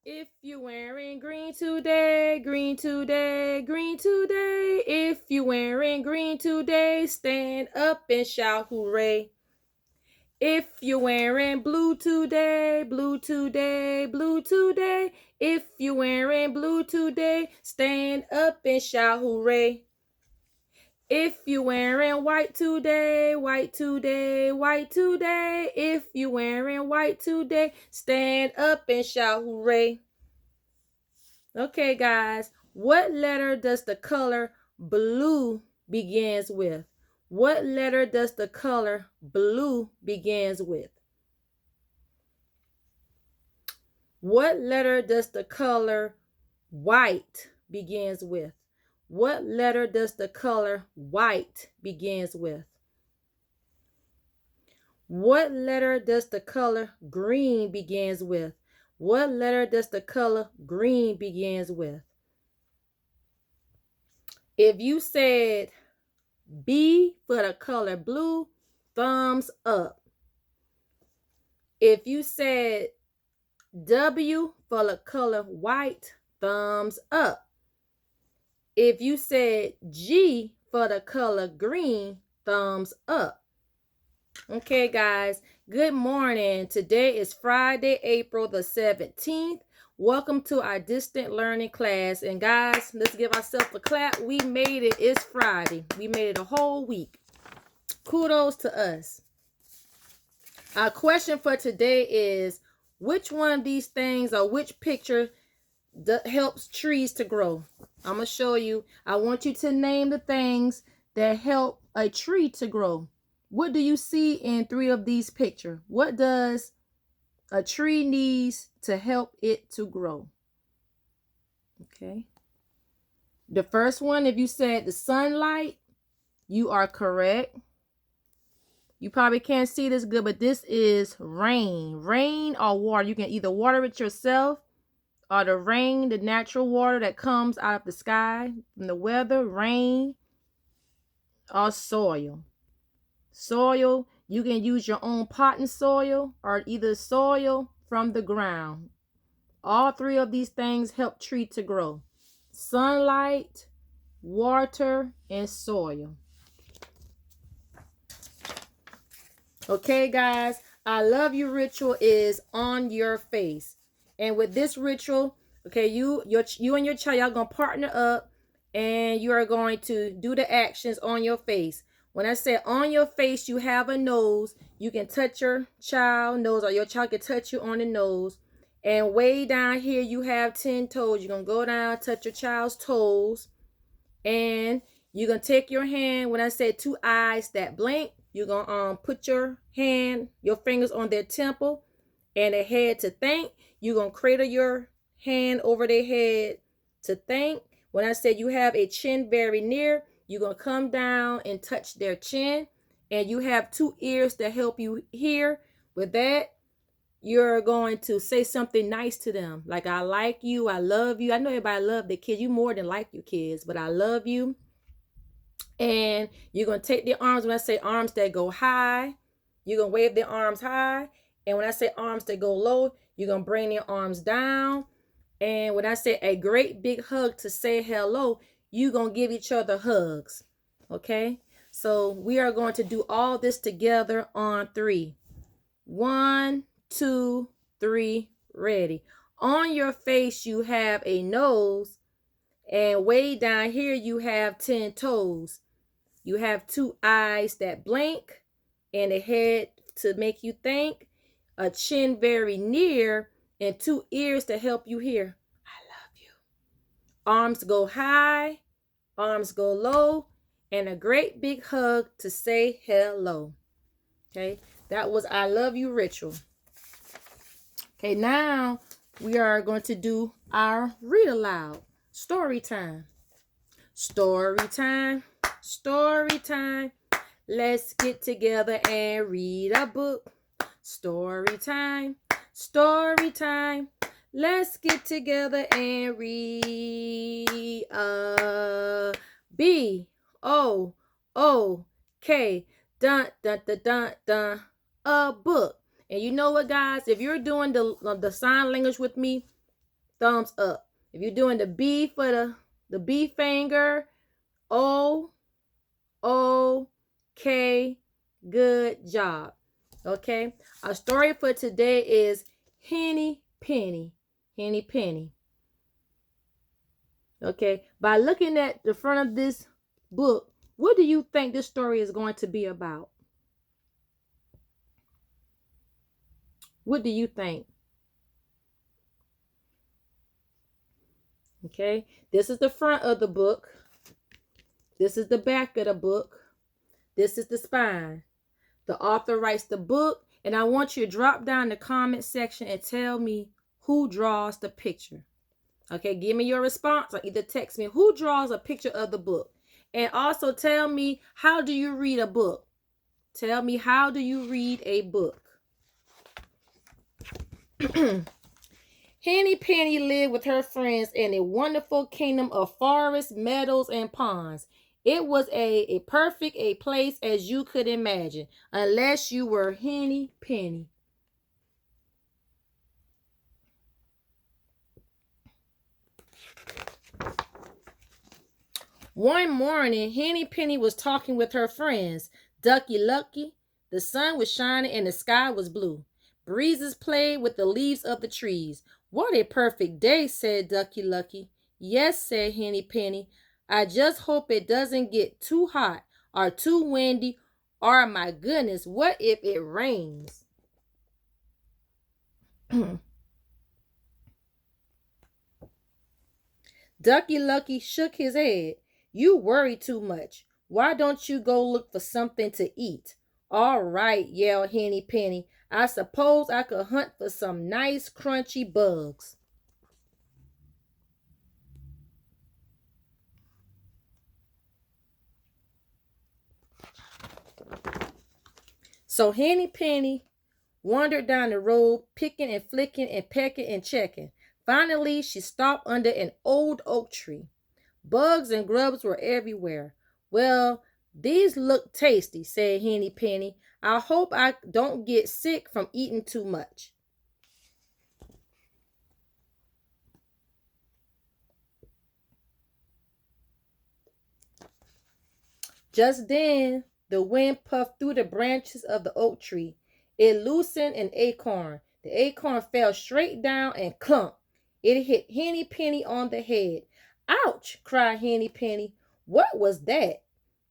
If you're wearing green today, green today, green today. If you're wearing green today, stand up and shout hooray. If you're wearing blue today, blue today, blue today. If you're wearing blue today, stand up and shout hooray. If you're wearing white today, white today, white today. If you're wearing white today, stand up and shout hooray. Okay, guys, what letter does the color blue begins with? What letter does the color blue begins with? What letter does the color white begins with? What letter does the color white begins with? What letter does the color green begins with? What letter does the color green begins with? If you said B for the color blue, thumbs up. If you said W for the color white, thumbs up. If you said G for the color green, thumbs up. Okay, guys, good morning. Today is Friday, April the 17th. Welcome to our distant learning class. And guys, let's give ourselves a clap. We made it. It's Friday. We made it a whole week. Kudos to us. Our question for today is, which one of these things or which picture helps trees to grow? I'm going to show you. I want you to name the things that help a tree to grow. What do you see in 3 of these pictures? What does a tree needs to help it to grow? Okay. The first one, if you said the sunlight, you are correct. You probably can't see this good, but this is rain. Rain or water. You can either water it yourself or the rain, the natural water that comes out of the sky from the weather, rain, or soil. Soil, you can use your own potting soil or either soil from the ground. All 3 of these things help tree to grow. Sunlight, water, and soil. Okay, guys, I love you ritual is on your face. And with this ritual, okay, you and your child, y'all gonna partner up and you are going to do the actions on your face. When I say on your face, you have a nose. You can touch your child nose or your child can touch you on the nose. And way down here, you have 10 toes. You're going to go down, touch your child's toes. And you're going to take your hand. When I say 2 eyes that blink, you're going to put your fingers on their temple and their head to thank. You're going to cradle your hand over their head to thank. When I said you have a chin very near, you're going to come down and touch their chin. And you have 2 ears that help you hear. With that, you're going to say something nice to them. Like, I like you. I love you. I know everybody love their kids. You more than like your kids, but I love you. And you're going to take their arms. When I say arms that go high, you're going to wave their arms high. And when I say arms that go low, you're going to bring their arms down. And when I say a great big hug to say hello, you're going to give each other hugs. Okay? So we are going to do all this together on 3. 1, 2, 3, ready. On your face, you have a nose. And way down here, you have 10 toes. You have 2 eyes that blink and a head to make you think, a chin very near, and 2 ears to help you hear. I love you. Arms go high, arms go low, and a great big hug to say hello. Okay, that was I love you ritual. Okay, now we are going to do our read aloud. Story time. Story time. Story time. Let's get together and read a book. Story time. Story time. Let's get together and read a B-O-O-K. Dun, dun, dun, dun, dun. A book. And you know what, guys? If you're doing the sign language with me, thumbs up. If you're doing the B for the B finger, O, okay, good job. Okay, our story for today is Henny Penny. Henny Penny. Okay, by looking at the front of this book, what do you think this story is going to be about? What do you think? Okay, this is the front of the book. This is the back of the book. This is the spine. The author writes the book, and I want you to drop down in the comment section and tell me who draws the picture. Okay, give me your response or either text me who draws a picture of the book. And also tell me, how do you read a book? Tell me, how do you read a book? Henny Penny lived with her friends in a wonderful kingdom of forests, meadows, and ponds. It was a perfect a place as you could imagine, unless you were Henny Penny. One morning, Henny Penny was talking with her friends, Ducky Lucky. The sun was shining and the sky was blue. Breezes played with the leaves of the trees. What a perfect day, said Ducky Lucky. Yes, said Henny Penny. I just hope it doesn't get too hot or too windy, or my goodness, what if it rains? Ducky Lucky shook his head. You worry too much. Why don't you go look for something to eat? All right, yelled Henny Penny. I suppose I could hunt for some nice crunchy bugs. So Henny Penny wandered down the road, picking and flicking and pecking and checking. Finally, she stopped under an old oak tree. Bugs and grubs were everywhere. Well, these look tasty, said Henny Penny. I hope I don't get sick from eating too much. Just then, the wind puffed through the branches of the oak tree. It loosened an acorn. The acorn fell straight down and clump. It hit Henny Penny on the head. Ouch, cried Henny Penny. What was that?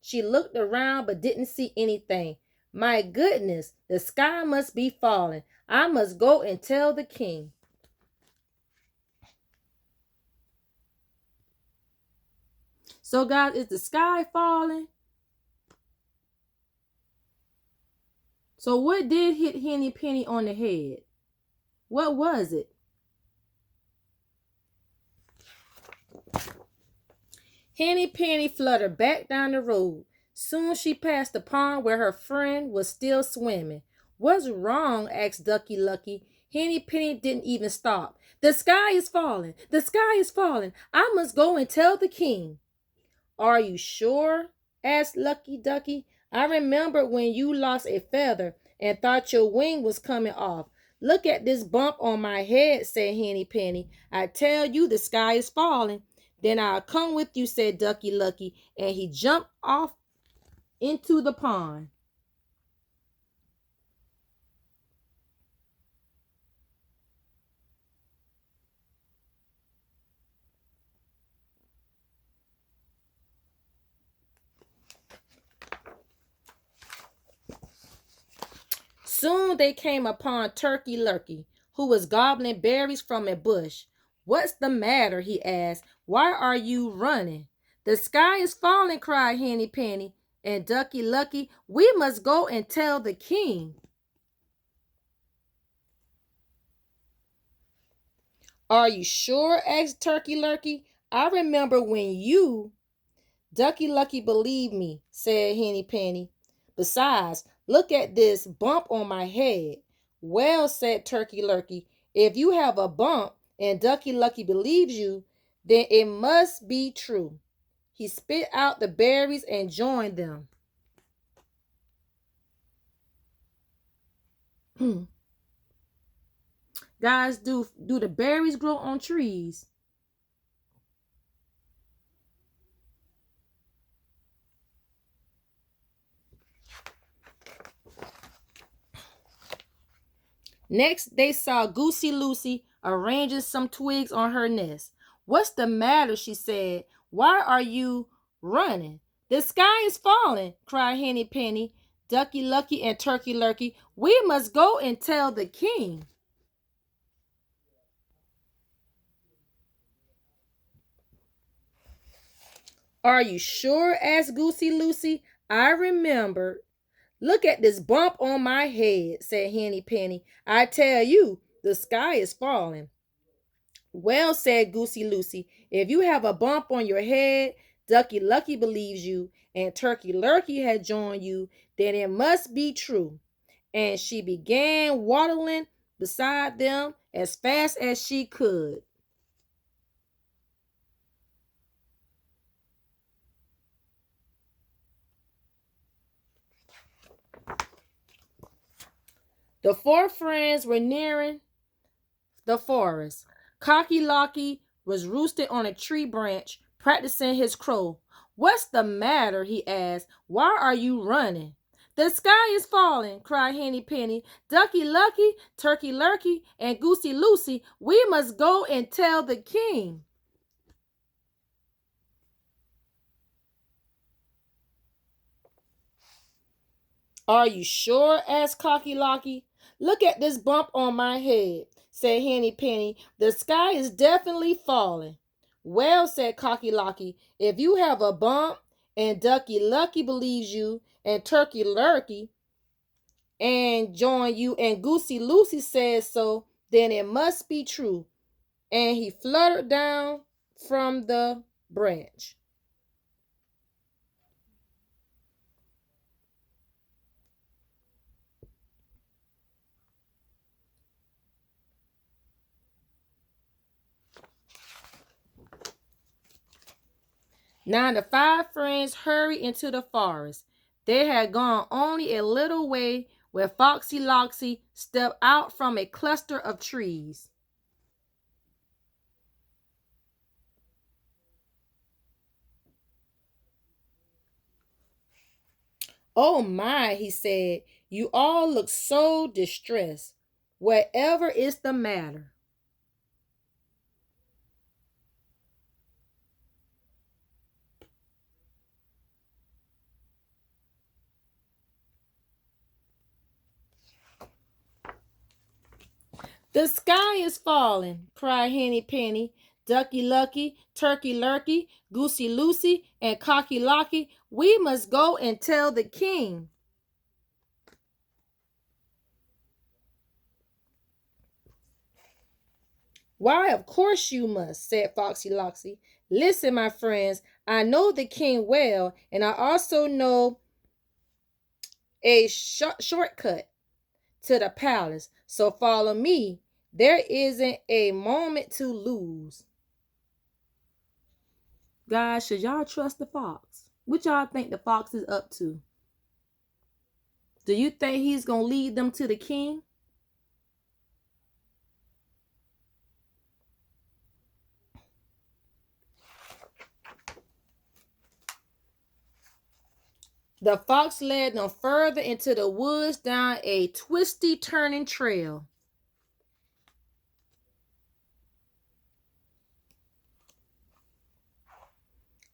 She looked around but didn't see anything. My goodness, the sky must be falling. I must go and tell the king. So, guys, is the sky falling? So what did hit Henny Penny on the head? What was it? Henny Penny fluttered back down the road. Soon she passed the pond where her friend was still swimming. What's wrong? Asked Ducky Lucky. Henny Penny didn't even stop. The sky is falling. The sky is falling. I must go and tell the king. Are you sure? Asked Lucky Ducky. I remember when you lost a feather and thought your wing was coming off. Look at this bump on my head, said Henny Penny. I tell you the sky is falling. Then I'll come with you, said Ducky Lucky, and he jumped off into the pond. Soon they came upon Turkey Lurkey, who was gobbling berries from a bush. What's the matter? He asked. Why are you running? The sky is falling, cried Henny Penny. And Ducky Lucky, we must go and tell the king. Are you sure? Asked Turkey Lurkey. I remember when you... Ducky Lucky believed me, said Henny Penny. Besides, look at this bump on my head. Well, said Turkey Lurkey, if you have a bump and Ducky Lucky believes you, then it must be true. He spit out the berries and joined them. Guys, do the berries grow on trees? Next, they saw Goosey Lucy arranging some twigs on her nest. "What's the matter?" she said. "Why are you running?" "The sky is falling," cried Henny Penny, Ducky Lucky, and Turkey Lurkey. "We must go and tell the king." "Are you sure?" asked Goosey Lucy. "I remembered." "Look at this bump on my head," said Henny Penny. "I tell you, the sky is falling." "Well," said Goosey Lucy, "if you have a bump on your head, Ducky Lucky believes you, and Turkey Lurkey has joined you, then it must be true." And she began waddling beside them as fast as she could. The four friends were nearing the forest. Cocky Locky was roosted on a tree branch, practicing his crow. "What's the matter?" he asked. "Why are you running?" "The sky is falling," cried Henny Penny. "Ducky Lucky, Turkey Lurkey, and Goosey Lucy, we must go and tell the king." "Are you sure?" asked Cocky Locky. "Look at this bump on my head," said Henny Penny. "The sky is definitely falling." "Well," said Cocky Locky, "if you have a bump, and Ducky Lucky believes you, and Turkey Lurkey and join you, and Goosey Lucy says so, then it must be true." And he fluttered down from the branch. Now the five friends hurried into the forest. They had gone only a little way when Foxy Loxy stepped out from a cluster of trees. "Oh my," he said, "you all look so distressed. Whatever is the matter?" "The sky is falling," cried Henny Penny, Ducky Lucky, Turkey Lurkey, Goosey Lucy, and Cocky Locky. "We must go and tell the king." "Why, of course you must," said Foxy Loxy. "Listen, my friends, I know the king well, and I also know a shortcut to the palace. So follow me. There isn't a moment to lose." Guys, should y'all trust the fox? What y'all think the fox is up to? Do you think he's going to lead them to the king? The fox led them further into the woods down a twisty turning trail.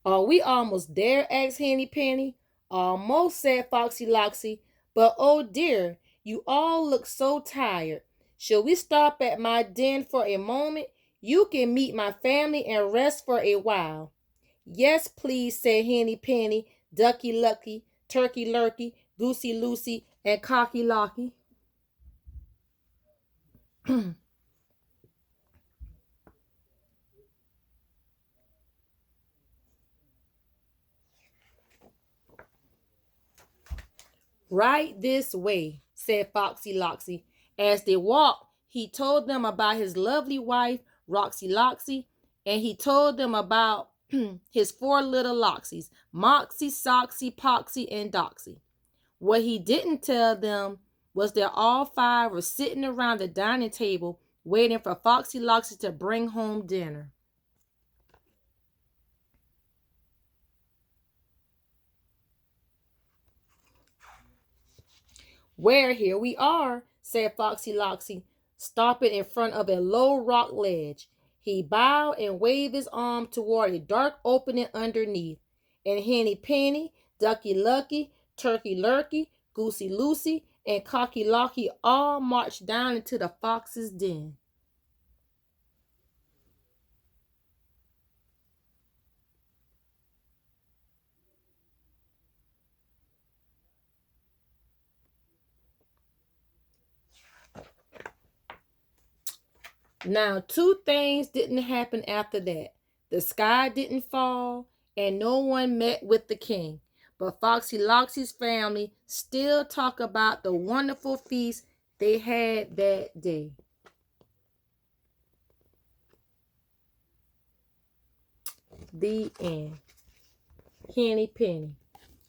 "Are we almost there?" asked Henny Penny. "Almost," said Foxy Loxy. "But oh dear, you all look so tired. Shall we stop at my den for a moment? You can meet my family and rest for a while." "Yes, please," said Henny Penny, Ducky Lucky, Turkey Lurkey, Goosey Lucy, and Cocky Locky. "Right this way," said Foxy Loxy. As they walked, he told them about his lovely wife, Roxy Loxy, and he told them about his four little Loxies, Moxie, Soxy, Poxy, and Doxy. What he didn't tell them was that all five were sitting around the dining table waiting for Foxy Loxy to bring home dinner. "Where, here we are," said Foxy Loxy, stopping in front of a low rock ledge. He bowed and waved his arm toward a dark opening underneath, and Henny Penny, Ducky Lucky, Turkey Lurkey, Goosey Lucy, and Cocky Locky all marched down into the fox's den. Now, two things didn't happen after that. The sky didn't fall, and no one met with the king. But Foxy Loxy's family still talk about the wonderful feast they had that day. The end. Henny Penny.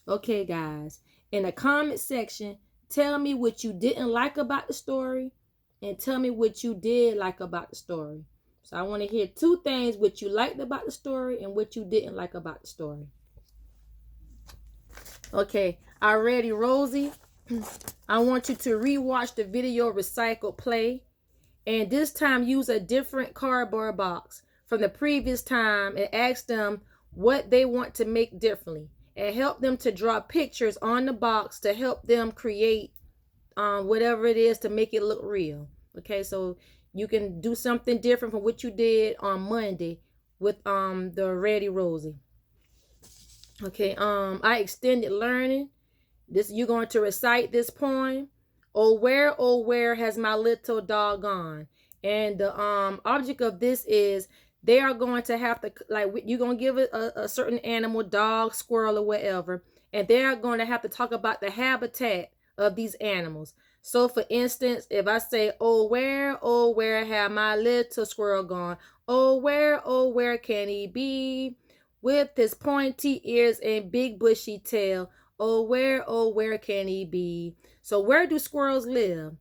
Okay, guys. In the comment section, tell me what you didn't like about the story, and tell me what you did like about the story. So I want to hear two things: what you liked about the story and what you didn't like about the story. Okay, already, Rosie, I want you to rewatch the video Recycled Play, and this time use a different cardboard box from the previous time and ask them what they want to make differently, and help them to draw pictures on the box to help them create whatever it is to make it look real. Okay, so you can do something different from what you did on Monday with the Ready Rosie. Okay, I extended learning. This, you're going to recite this poem. Oh where has my little dog gone? And the object of this is they are going to have to, like, you're going to give it a certain animal, dog, squirrel, or whatever, and they are going to have to talk about the habitat of these animals. So for instance, if I say, oh where have my little squirrel gone? Oh where can he be? With his pointy ears and big bushy tail. Oh where can he be? So where do squirrels live?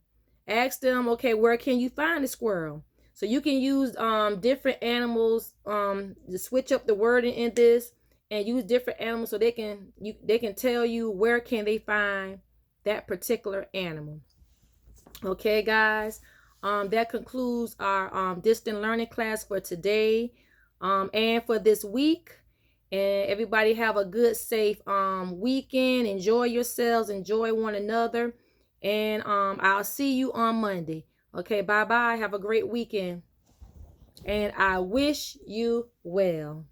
Ask them, okay, where can you find a squirrel? So you can use different animals to switch up the wording in this, and use different animals so they can tell you where can they find that particular animal. Okay, guys, that concludes our distant learning class for today and for this week. And everybody have a good, safe weekend. Enjoy yourselves. Enjoy one another. And I'll see you on Monday. Okay, bye-bye. Have a great weekend. And I wish you well.